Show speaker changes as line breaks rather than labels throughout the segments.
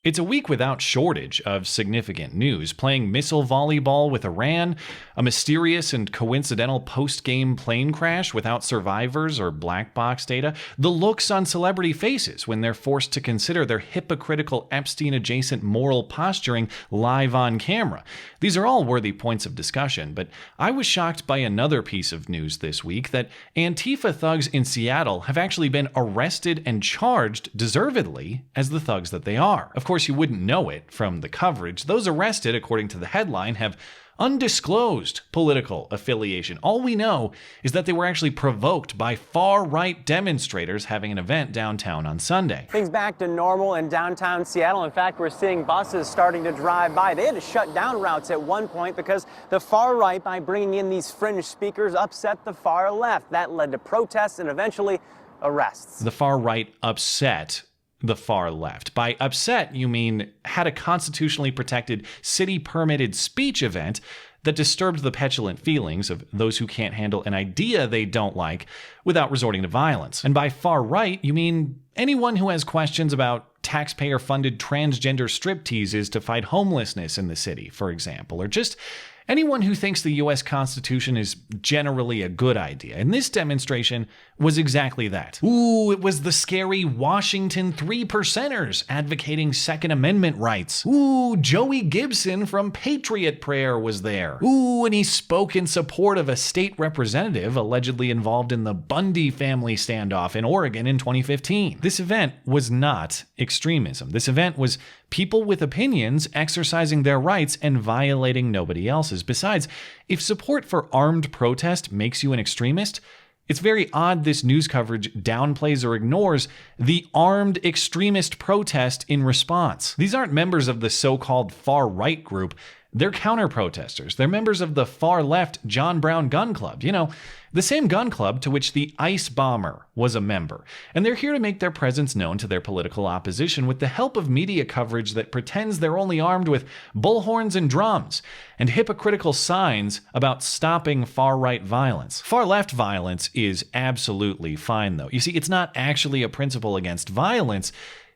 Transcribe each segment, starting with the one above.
It's a week without shortage of significant news, playing missile volleyball with Iran, a mysterious and coincidental post-game plane crash without survivors or black box data, the looks on celebrity faces when they're forced to consider their hypocritical Epstein-adjacent moral posturing live on camera. These are all worthy points of discussion, but I was shocked by another piece of news this week that Antifa thugs in Seattle have actually been arrested and charged deservedly as the thugs that they are. Of course, you wouldn't know it from the coverage. Those arrested, according to the headline, have undisclosed political affiliation. All we know is that they were actually provoked by far-right demonstrators having an event downtown on Sunday.
Things back to normal in downtown Seattle. In fact, we're seeing buses starting to drive by. They had to shut down routes at one point because the far right, by bringing in these fringe speakers, upset the far left. That led to protests and eventually arrests.
The far right upset the far left. By upset, you mean had a constitutionally protected, city-permitted speech event that disturbed the petulant feelings of those who can't handle an idea they don't like without resorting to violence. And by far right, you mean anyone who has questions about taxpayer-funded transgender stripteases to fight homelessness in the city, for example, or just anyone who thinks the U.S. Constitution is generally a good idea. And this demonstration was exactly that. Ooh, it was the scary Washington 3%ers advocating Second Amendment rights. Ooh, Joey Gibson from Patriot Prayer was there. Ooh, and he spoke in support of a state representative allegedly involved in the Bundy family standoff in Oregon in 2015. This event was not extremism. This event was people with opinions exercising their rights and violating nobody else's. Besides, if support for armed protest makes you an extremist, it's very odd this news coverage downplays or ignores the armed extremist protest in response. These aren't members of the so-called far-right group. They're counter-protesters. They're members of the far-left John Brown Gun Club. You know, the same gun club to which the ICE bomber was a member. And they're here to make their presence known to their political opposition with the help of media coverage that pretends they're only armed with bullhorns and drums and hypocritical signs about stopping far-right violence. Far-left violence is absolutely fine, though. You see, it's not actually a principle against violence.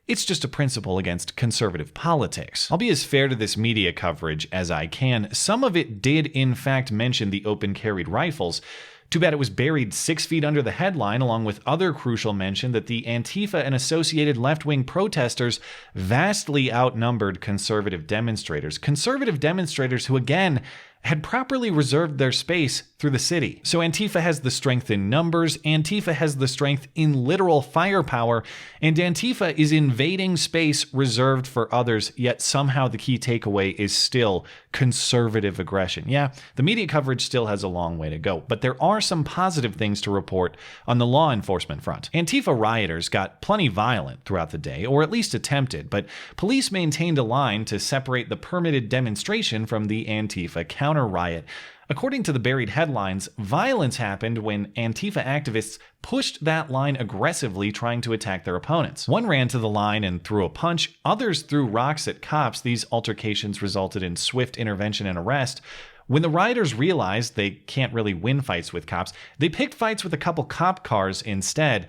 It's just a principle against conservative politics. I'll be as fair to this media coverage as I can. Some of it did, in fact, mention the open-carried rifles. Too bad it was buried 6 feet under the headline, along with other crucial mention that the Antifa and associated left-wing protesters vastly outnumbered conservative demonstrators. Conservative demonstrators who, again, had properly reserved their space through the city. So Antifa has the strength in numbers, Antifa has the strength in literal firepower, and Antifa is invading space reserved for others, yet somehow the key takeaway is still conservative aggression. Yeah, the media coverage still has a long way to go, but there are some positive things to report on the law enforcement front. Antifa rioters got plenty violent throughout the day, or at least attempted, but police maintained a line to separate the permitted demonstration from the Antifa counter-riot. According to the buried headlines, violence happened when Antifa activists pushed that line aggressively, trying to attack their opponents. One ran to the line and threw a punch, others threw rocks at cops. These altercations resulted in swift intervention and arrest. When the rioters realized they can't really win fights with cops, they picked fights with a couple cop cars instead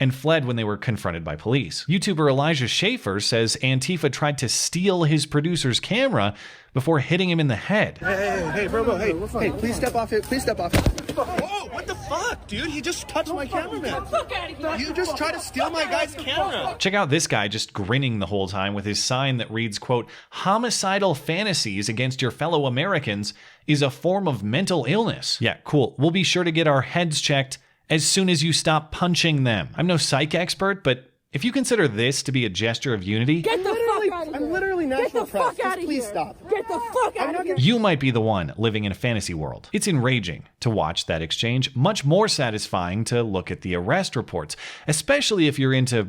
and fled when they were confronted by police. YouTuber Elijah Schaefer says Antifa tried to steal his producer's camera before hitting him in the head.
Hey, bro, hey, please step off it, please step off it. Whoa, what the fuck, dude? He just touched my cameraman. You just tried to steal my guy's camera.
Check out this guy just grinning the whole time with his sign that reads, quote, "Homicidal fantasies against your fellow Americans is a form of mental illness." Yeah, cool. We'll be sure to get our heads checked as soon as you stop punching them. I'm no psych expert, but if you consider this to be a gesture of unity,
Get the fuck out of here. I'm literally national press. Just please stop.
Get the fuck out of here.
You might be the one living in a fantasy world. It's enraging to watch that exchange, much more satisfying to look at the arrest reports, especially if you're into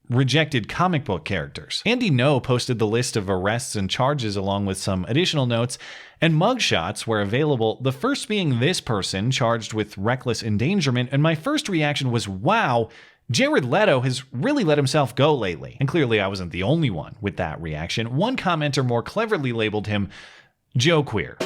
rejected comic book characters. Andy No posted the list of arrests and charges along with some additional notes and mugshots where available, the first being this person charged with reckless endangerment, and my first reaction was, wow, Jared Leto has really let himself go lately. And clearly I wasn't the only one with that reaction. One commenter more cleverly labeled him Joe Queer.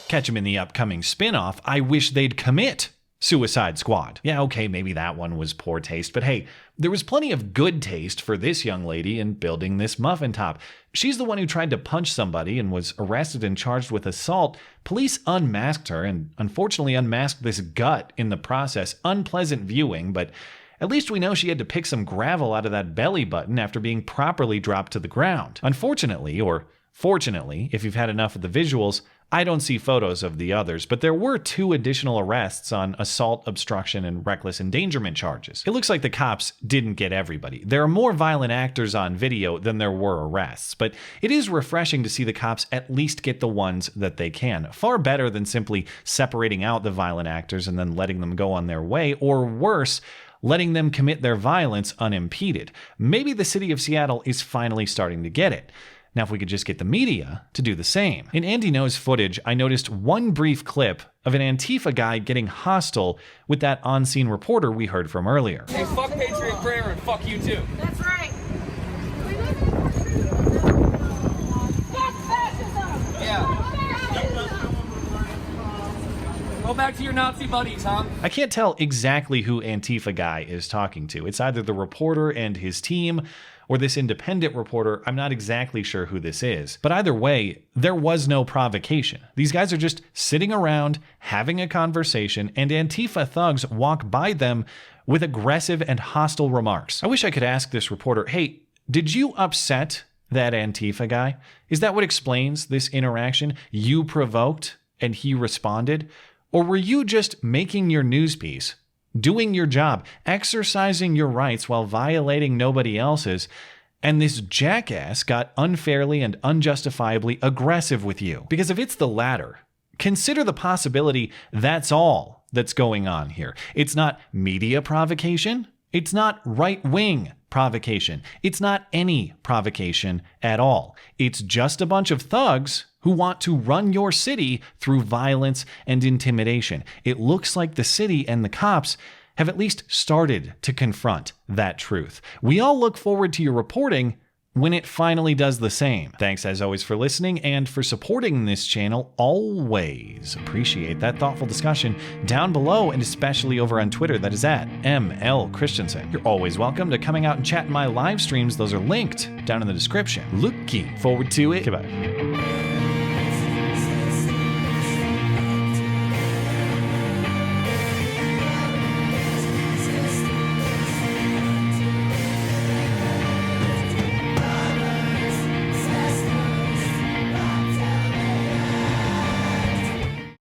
Catch him in the upcoming spin-off, I Wish They'd Commit Suicide Squad. Yeah, okay, maybe that one was poor taste, but hey, there was plenty of good taste for this young lady in building this muffin top. She's the one who tried to punch somebody and was arrested and charged with assault. Police unmasked her and unfortunately unmasked this gut in the process. Unpleasant viewing, but at least we know she had to pick some gravel out of that belly button after being properly dropped to the ground. Unfortunately, or fortunately, if you've had enough of the visuals, I don't see photos of the others, but there were 2 additional arrests on assault, obstruction, and reckless endangerment charges. It looks like the cops didn't get everybody. There are more violent actors on video than there were arrests, but it is refreshing to see the cops at least get the ones that they can. Far better than simply separating out the violent actors and then letting them go on their way, or worse, letting them commit their violence unimpeded. Maybe the city of Seattle is finally starting to get it. Now, if we could just get the media to do the same. In Andy Knows footage, I noticed one brief clip of an Antifa guy getting hostile with that on-scene reporter we heard from earlier.
Hey, fuck Patriot Prayer and fuck you too.
That's right. Fuck fascism!
Yeah. Go back to your Nazi buddies, huh?
I can't tell exactly who Antifa guy is talking to. It's either the reporter and his team, or this independent reporter. I'm not exactly sure who this is. But either way, there was no provocation. These guys are just sitting around, having a conversation, and Antifa thugs walk by them with aggressive and hostile remarks. I wish I could ask this reporter, hey, did you upset that Antifa guy? Is that what explains this interaction? You provoked and he responded? Or were you just making your news piece, doing your job, exercising your rights while violating nobody else's, and this jackass got unfairly and unjustifiably aggressive with you? Because if it's the latter, consider the possibility that's all that's going on here. It's not media provocation. It's not right-wing provocation. It's not any provocation at all. It's just a bunch of thugs who want to run your city through violence and intimidation. It looks like the city and the cops have at least started to confront that truth. We all look forward to your reporting when it finally does the same. Thanks as always for listening and for supporting this channel. Always appreciate that thoughtful discussion down below, and especially over on Twitter. That is at ML Christiansen. You're always welcome to coming out and chat in my live streams. Those are linked down in the description. Looking forward to it. Goodbye.